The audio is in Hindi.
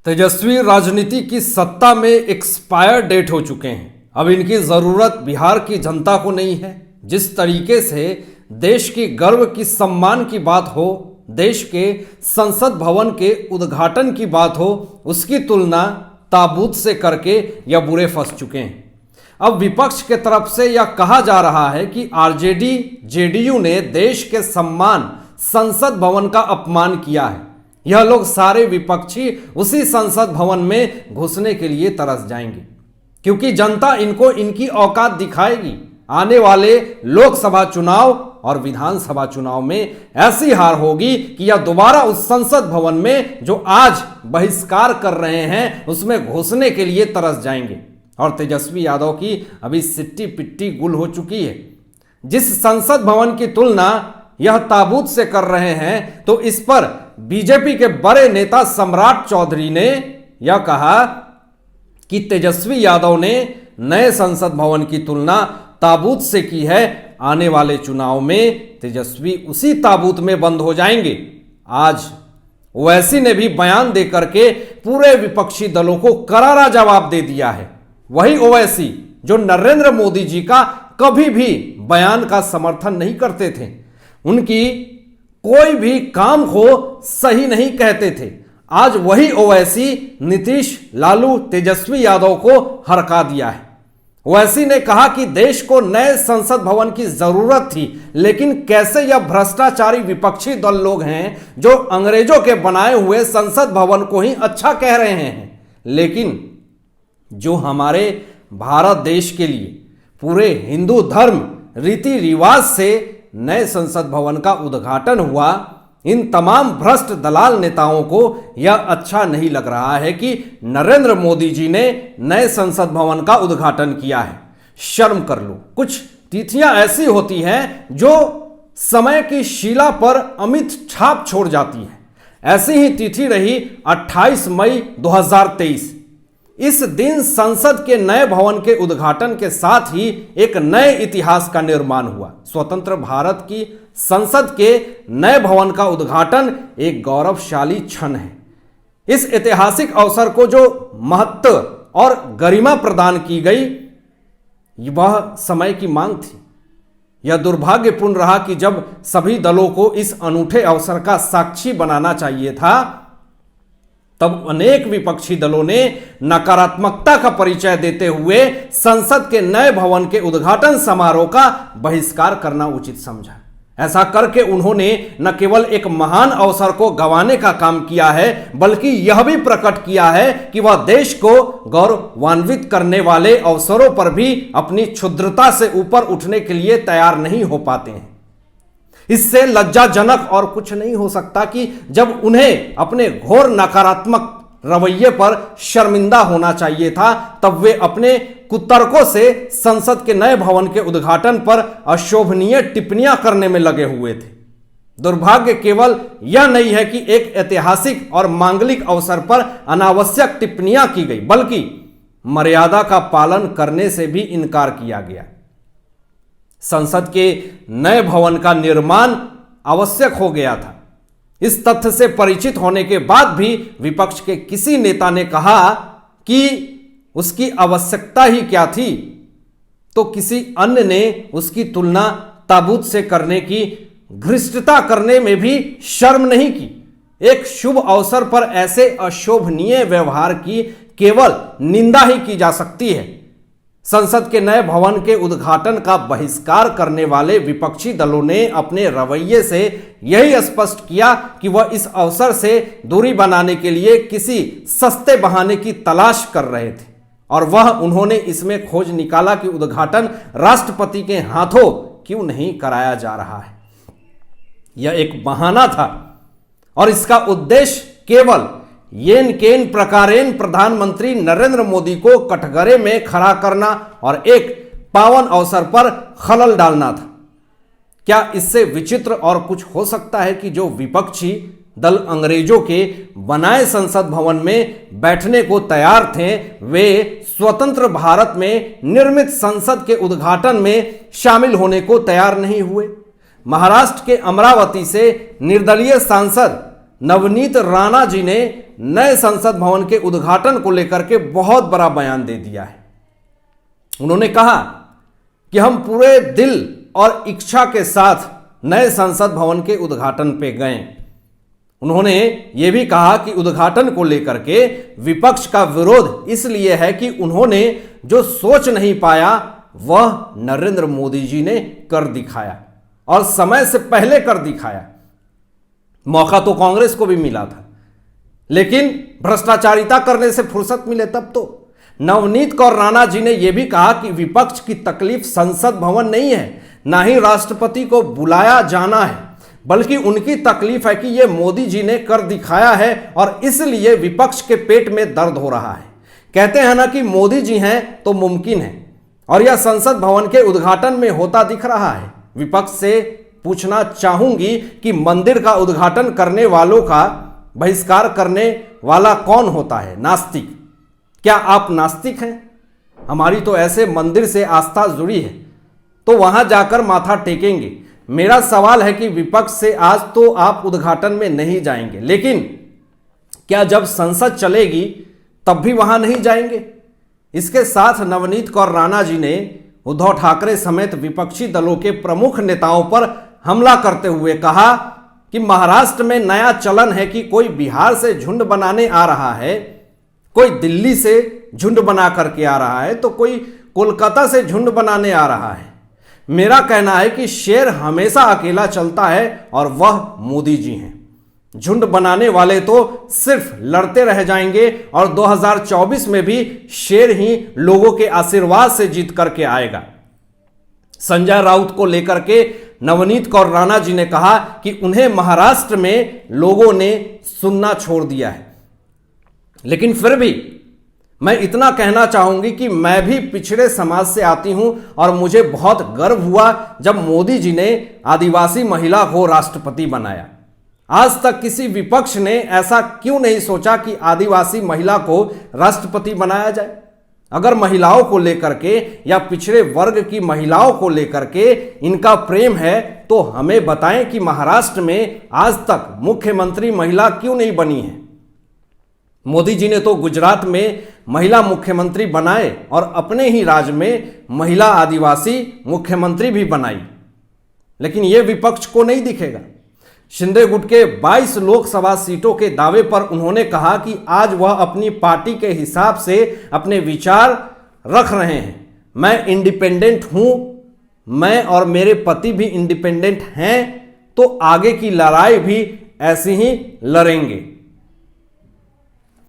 तेजस्वी राजनीति की सत्ता में एक्सपायर डेट हो चुके हैं। अब इनकी जरूरत बिहार की जनता को नहीं है। जिस तरीके से देश की गर्व की सम्मान की बात हो, देश के संसद भवन के उद्घाटन की बात हो, उसकी तुलना ताबूत से करके यह बुरे फंस चुके हैं। अब विपक्ष के तरफ से यह कहा जा रहा है कि आरजेडी जेडीयू ने देश के सम्मान संसद भवन का अपमान किया है। यह लोग सारे विपक्षी उसी संसद भवन में घुसने के लिए तरस जाएंगे, क्योंकि जनता इनको इनकी औकात दिखाएगी। आने वाले लोकसभा चुनाव और विधानसभा चुनाव में ऐसी हार होगी कि यह दोबारा उस संसद भवन में जो आज बहिष्कार कर रहे हैं उसमें घुसने के लिए तरस जाएंगे। और तेजस्वी यादव की अभी सिट्टी पिट्टी गुल हो चुकी है। जिस संसद भवन की तुलना यह ताबूत से कर रहे हैं, तो इस पर बीजेपी के बड़े नेता सम्राट चौधरी ने यह कहा कि तेजस्वी यादव ने नए संसद भवन की तुलना ताबूत से की है। आने वाले चुनाव में तेजस्वी उसी ताबूत में बंद हो जाएंगे। आज ओवैसी ने भी बयान देकर के पूरे विपक्षी दलों को करारा जवाब दे दिया है। वही ओवैसी जो नरेंद्र मोदी जी का कभी भी बयान का समर्थन नहीं करते थे, उनकी कोई भी काम को सही नहीं कहते थे, आज वही ओवैसी नीतीश, लालू, तेजस्वी यादव को हरका दिया है। ओवैसी ने कहा कि देश को नए संसद भवन की जरूरत थी, लेकिन कैसे यह भ्रष्टाचारी विपक्षी दल लोग हैं जो अंग्रेजों के बनाए हुए संसद भवन को ही अच्छा कह रहे हैं, लेकिन जो हमारे भारत देश के लिए पूरे हिंदू धर्म रीति रिवाज से नए संसद भवन का उद्घाटन हुआ, इन तमाम भ्रष्ट दलाल नेताओं को यह अच्छा नहीं लग रहा है कि नरेंद्र मोदी जी ने नए संसद भवन का उद्घाटन किया है। शर्म कर लो। कुछ तिथियां ऐसी होती हैं जो समय की शिला पर अमिट छाप छोड़ जाती है। ऐसी ही तिथि रही 28 मई 2023। इस दिन संसद के नए भवन के उद्घाटन के साथ ही एक नए इतिहास का निर्माण हुआ। स्वतंत्र भारत की संसद के नए भवन का उद्घाटन एक गौरवशाली क्षण है। इस ऐतिहासिक अवसर को जो महत्व और गरिमा प्रदान की गई, वह समय की मांग थी। यह दुर्भाग्यपूर्ण रहा कि जब सभी दलों को इस अनूठे अवसर का साक्षी बनाना चाहिए था, तब अनेक विपक्षी दलों ने नकारात्मकता का परिचय देते हुए संसद के नए भवन के उद्घाटन समारोह का बहिष्कार करना उचित समझा। ऐसा करके उन्होंने न केवल एक महान अवसर को गंवाने का काम किया है, बल्कि यह भी प्रकट किया है कि वह देश को गौरवान्वित करने वाले अवसरों पर भी अपनी क्षुद्रता से ऊपर उठने के लिए तैयार नहीं हो पाते हैं। इससे लज्जाजनक और कुछ नहीं हो सकता कि जब उन्हें अपने घोर नकारात्मक रवैये पर शर्मिंदा होना चाहिए था, तब वे अपने कुतर्कों से संसद के नए भवन के उद्घाटन पर अशोभनीय टिप्पणियां करने में लगे हुए थे। दुर्भाग्य केवल यह नहीं है कि एक ऐतिहासिक और मांगलिक अवसर पर अनावश्यक टिप्पणियां की गई, बल्कि मर्यादा का पालन करने से भी इनकार किया गया। संसद के नए भवन का निर्माण आवश्यक हो गया था। इस तथ्य से परिचित होने के बाद भी विपक्ष के किसी नेता ने कहा कि उसकी आवश्यकता ही क्या थी, तो किसी अन्य ने उसकी तुलना ताबूत से करने की, घृष्टता करने में भी शर्म नहीं की। एक शुभ अवसर पर ऐसे अशोभनीय व्यवहार की केवल निंदा ही की जा सकती है। संसद के नए भवन के उद्घाटन का बहिष्कार करने वाले विपक्षी दलों ने अपने रवैये से यही स्पष्ट किया कि वह इस अवसर से दूरी बनाने के लिए किसी सस्ते बहाने की तलाश कर रहे थे, और वह उन्होंने इसमें खोज निकाला कि उद्घाटन राष्ट्रपति के हाथों क्यों नहीं कराया जा रहा है। यह एक बहाना था और इसका उद्देश्य केवल येन केन प्रकारेण प्रधानमंत्री नरेंद्र मोदी को कटघरे में खड़ा करना और एक पावन अवसर पर खलल डालना था। क्या इससे विचित्र और कुछ हो सकता है कि जो विपक्षी दल अंग्रेजों के बनाए संसद भवन में बैठने को तैयार थे, वे स्वतंत्र भारत में निर्मित संसद के उद्घाटन में शामिल होने को तैयार नहीं हुए। महाराष्ट्र के अमरावती से निर्दलीय सांसद नवनीत राणा जी ने नए संसद भवन के उद्घाटन को लेकर के बहुत बड़ा बयान दे दिया है। उन्होंने कहा कि हम पूरे दिल और इच्छा के साथ नए संसद भवन के उद्घाटन पे गए। उन्होंने यह भी कहा कि उद्घाटन को लेकर के विपक्ष का विरोध इसलिए है कि उन्होंने जो सोच नहीं पाया वह नरेंद्र मोदी जी ने कर दिखाया और समय से पहले कर दिखाया। मौका तो कांग्रेस को भी मिला था, लेकिन भ्रष्टाचारिता करने से फुर्सत मिले तब तो। नवनीत कौर राणा जी ने यह भी कहा कि विपक्ष की तकलीफ संसद भवन नहीं है, ना ही राष्ट्रपति को बुलाया जाना है, बल्कि उनकी तकलीफ है कि यह मोदी जी ने कर दिखाया है और इसलिए विपक्ष के पेट में दर्द हो रहा है। कहते हैं ना कि मोदी जी हैं तो मुमकिन है, और यह संसद भवन के उद्घाटन में होता दिख रहा है। विपक्ष से पूछना चाहूंगी कि मंदिर का उद्घाटन करने वालों का बहिष्कार करने वाला कौन होता है? नास्तिक। क्या आप नास्तिक हैं? हमारी तो ऐसे मंदिर से आस्था जुड़ी है तो वहां जाकर माथा टेकेंगे। मेरा सवाल है कि विपक्ष से आज तो आप उद्घाटन में नहीं जाएंगे, लेकिन क्या जब संसद चलेगी तब भी वहां नहीं जाएंगे? इसके साथ नवनीत कौर राणा जी ने उद्धव ठाकरे समेत विपक्षी दलों के प्रमुख नेताओं पर हमला करते हुए कहा कि महाराष्ट्र में नया चलन है कि कोई बिहार से झुंड बनाने आ रहा है, कोई दिल्ली से झुंड बना करके आ रहा है, तो कोई कोलकाता से झुंड बनाने आ रहा है। मेरा कहना है कि शेर हमेशा अकेला चलता है और वह मोदी जी हैं। झुंड बनाने वाले तो सिर्फ लड़ते रह जाएंगे और 2024 में भी शेर ही लोगों के आशीर्वाद से जीत करके आएगा। संजय राउत को लेकर के नवनीत कौर राणा जी ने कहा कि उन्हें महाराष्ट्र में लोगों ने सुनना छोड़ दिया है, लेकिन फिर भी मैं इतना कहना चाहूंगी कि मैं भी पिछड़े समाज से आती हूं और मुझे बहुत गर्व हुआ जब मोदी जी ने आदिवासी महिला को राष्ट्रपति बनाया। आज तक किसी विपक्ष ने ऐसा क्यों नहीं सोचा कि आदिवासी महिला को राष्ट्रपति बनाया जाए? अगर महिलाओं को लेकर के या पिछड़े वर्ग की महिलाओं को लेकर के इनका प्रेम है तो हमें बताएं कि महाराष्ट्र में आज तक मुख्यमंत्री महिला क्यों नहीं बनी है? मोदी जी ने तो गुजरात में महिला मुख्यमंत्री बनाए और अपने ही राज्य में महिला आदिवासी मुख्यमंत्री भी बनाई, लेकिन यह विपक्ष को नहीं दिखेगा। शिंदे गुट के 22 लोकसभा सीटों के दावे पर उन्होंने कहा कि आज वह अपनी पार्टी के हिसाब से अपने विचार रख रहे हैं। मैं इंडिपेंडेंट हूं, मैं और मेरे पति भी इंडिपेंडेंट हैं, तो आगे की लड़ाई भी ऐसी ही लड़ेंगे।